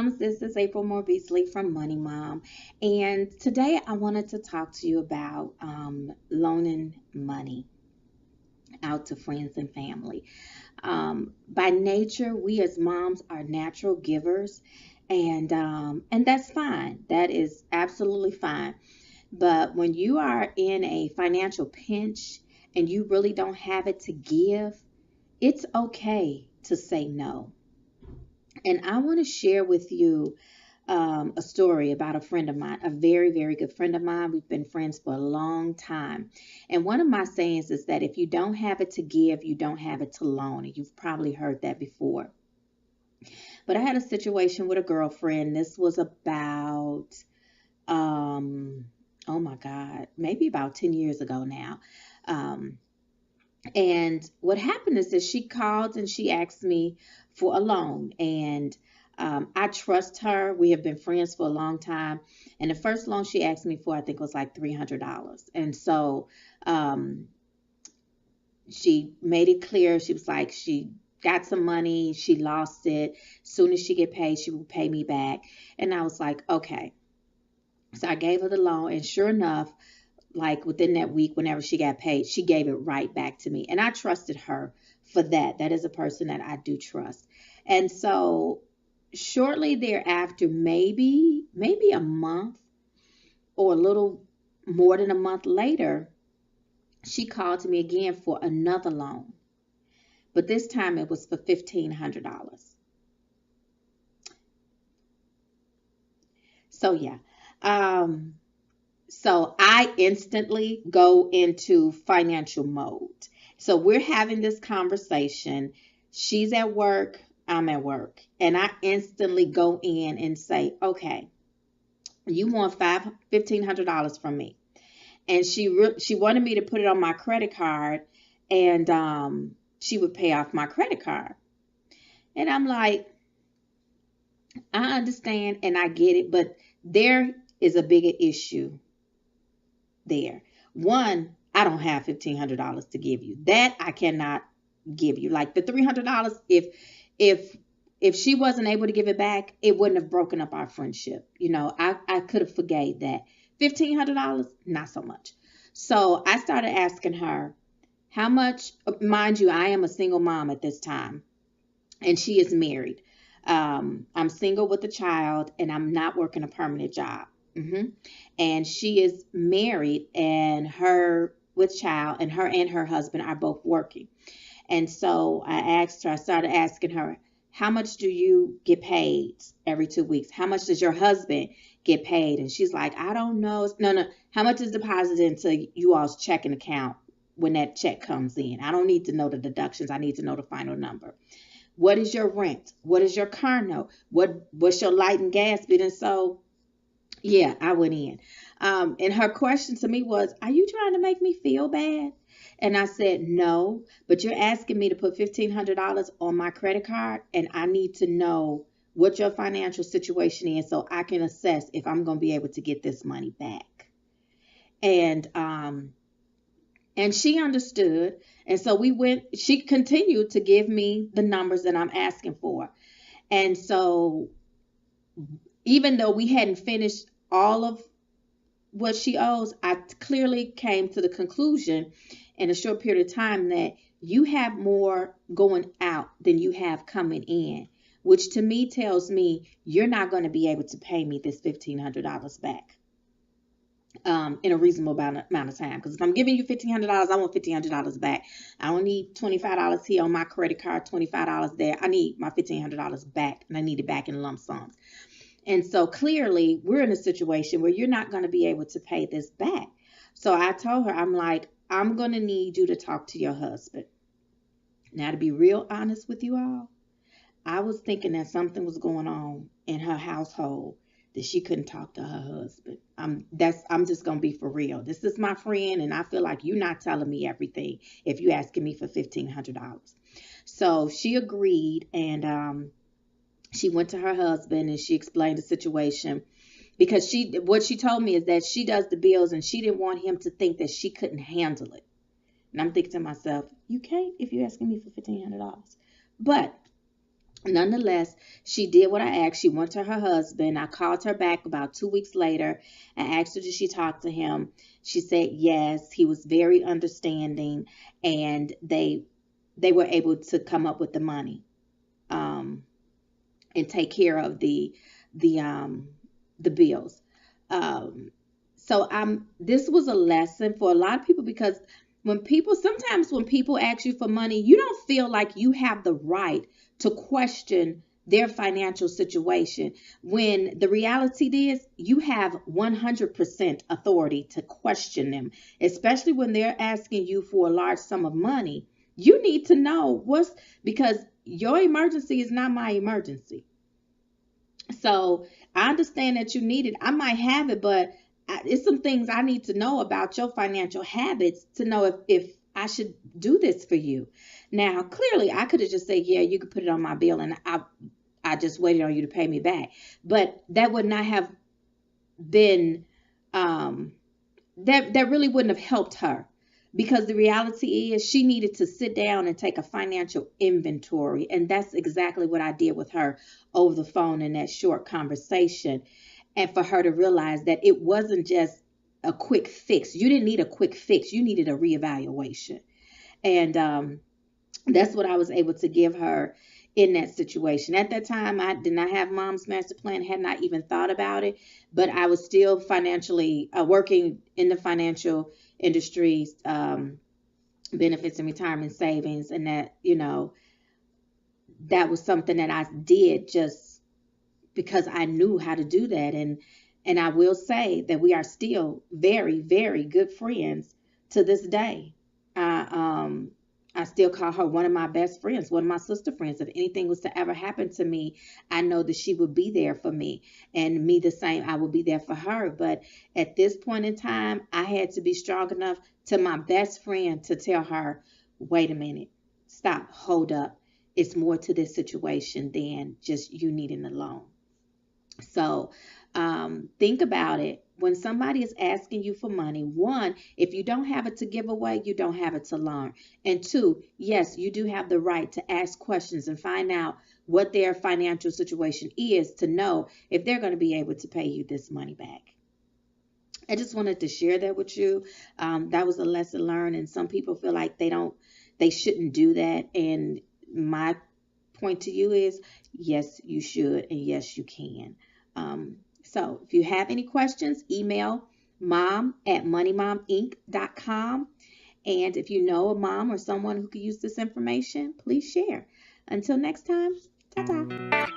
moms. This is April Moore Beasley from Money Mom. And today I wanted to talk to you about loaning money out to friends and family. By nature, we as moms are natural givers, and that's fine. That is absolutely fine. But when you are in a financial pinch and you really don't have it to give, it's okay to say no. And I want to share with you a story about a friend of mine, a very, very good friend of mine. We've been friends for a long time. And one of my sayings is that if you don't have it to give, you don't have it to loan. And you've probably heard that before. But I had a situation with a girlfriend. This was about, oh my God, maybe about 10 years ago now. Um, And what happened is that she called and she asked me for a loan. And I trust her. We have been friends for a long time. And the first loan she asked me for, I think, was like $300. And so um, she made it clear. She was like, she got some money. She lost it. As soon as she get paid, she will pay me back. And I was like, okay. So I gave her the loan. And sure enough, like within that week, whenever she got paid, she gave it right back to me. And I trusted her for that. That is a person that I do trust. And so shortly thereafter, maybe a month or a little more than a month later, she called to me again for another loan. But this time it was for $1,500. So yeah. Um, So I instantly go into financial mode. So we're having this conversation. She's at work, I'm at work. And I instantly go in and say, okay, you want $1,500 from me. And she wanted me to put it on my credit card and she would pay off my credit card. And I'm like, I understand and I get it, but there is a bigger issue there. One, I don't have $1,500 to give you. That I cannot give you. Like the $300, if if she wasn't able to give it back, it wouldn't have broken up our friendship. I could have forgave that. $1,500, not so much. So I started asking her how much. Mind you, I am a single mom at this time, and she is married. I'm single with a child, and I'm not working a permanent job. And she is married, and her with child, and her husband are both working. And so I started asking her, how much do you get paid every 2 weeks? How much does your husband get paid? And she's like, I don't know. No, no. How much is deposited into you all's checking account when that check comes in? I don't need to know the deductions. I need to know the final number. What is your rent? What is your car note? What's your light and gas bill? And so yeah, I went in. And her question to me was, are you trying to make me feel bad? And I said, no, but you're asking me to put $1,500 on my credit card, and I need to know what your financial situation is so I can assess if I'm going to be able to get this money back. And she understood. And so she continued to give me the numbers that I'm asking for. And so even though we hadn't finished all of what she owes, I clearly came to the conclusion in a short period of time that you have more going out than you have coming in, which to me tells me you're not going to be able to pay me this $1,500 back in a reasonable amount of time. Because if I'm giving you $1,500, I want $1,500 back. I don't need $25 here on my credit card, $25 there. I need my $1,500 back, and I need it back in lump sums. And so clearly we're in a situation where you're not going to be able to pay this back. So I told her, I'm like, I'm going to need you to talk to your husband. Now, to be real honest with you all, I was thinking that something was going on in her household that she couldn't talk to her husband. I'm just going to be for real. This is my friend, and I feel like you're not telling me everything if you're asking me for $1,500. So she agreed, and she went to her husband and she explained the situation, because what she told me is that she does the bills and she didn't want him to think that she couldn't handle it. And I'm thinking to myself, you can't if you're asking me for $1,500. But Nonetheless, she did what I asked. She went to her husband. I called her back about 2 weeks later and asked her, did she talk to him? She said yes. He was very understanding, and they were able to come up with the money, um, and take care of the um, the bills. Um, so this was a lesson for a lot of people, because sometimes when people ask you for money, you don't feel like you have the right to question their financial situation, when the reality is you have 100% authority to question them, especially when they're asking you for a large sum of money. You need to know because your emergency is not my emergency. So I understand that you need it. I might have it, but it's some things I need to know about your financial habits to know if I should do this for you. Now, clearly, I could have just said, yeah, you could put it on my bill, and I just waited on you to pay me back. But that would not have been, um, that really wouldn't have helped her, because the reality is she needed to sit down and take a financial inventory, and that's exactly what I did with her over the phone in that short conversation. And for her to realize that it wasn't just a quick fix. You didn't need a quick fix, you needed a reevaluation. And that's what I was able to give her in that situation. At that time, I did not have Mom's Master Plan, had not even thought about it, but I was still financially working in the financial industry, benefits and retirement savings, and that was something that I did just because I knew how to do that. And I will say that we are still very, very good friends to this day. I um I still call her one of my best friends, one of my sister friends. If anything was to ever happen to me, I know that she would be there for me, and me the same. I will be there for her. But at this point in time, I had to be strong enough to my best friend to tell her, wait a minute, stop, hold up. It's more to this situation than just you needing a loan. So think about it. When somebody is asking you for money, one, if you don't have it to give away, you don't have it to learn. And two, yes, you do have the right to ask questions and find out what their financial situation is to know if they're going to be able to pay you this money back. I just wanted to share that with you. That was a lesson learned, and some people feel like they shouldn't do that. And my point to you is, yes, you should, and yes, you can. So if you have any questions, email mom@moneymominc.com. And if you know a mom or someone who could use this information, please share. Until next time, ta ta.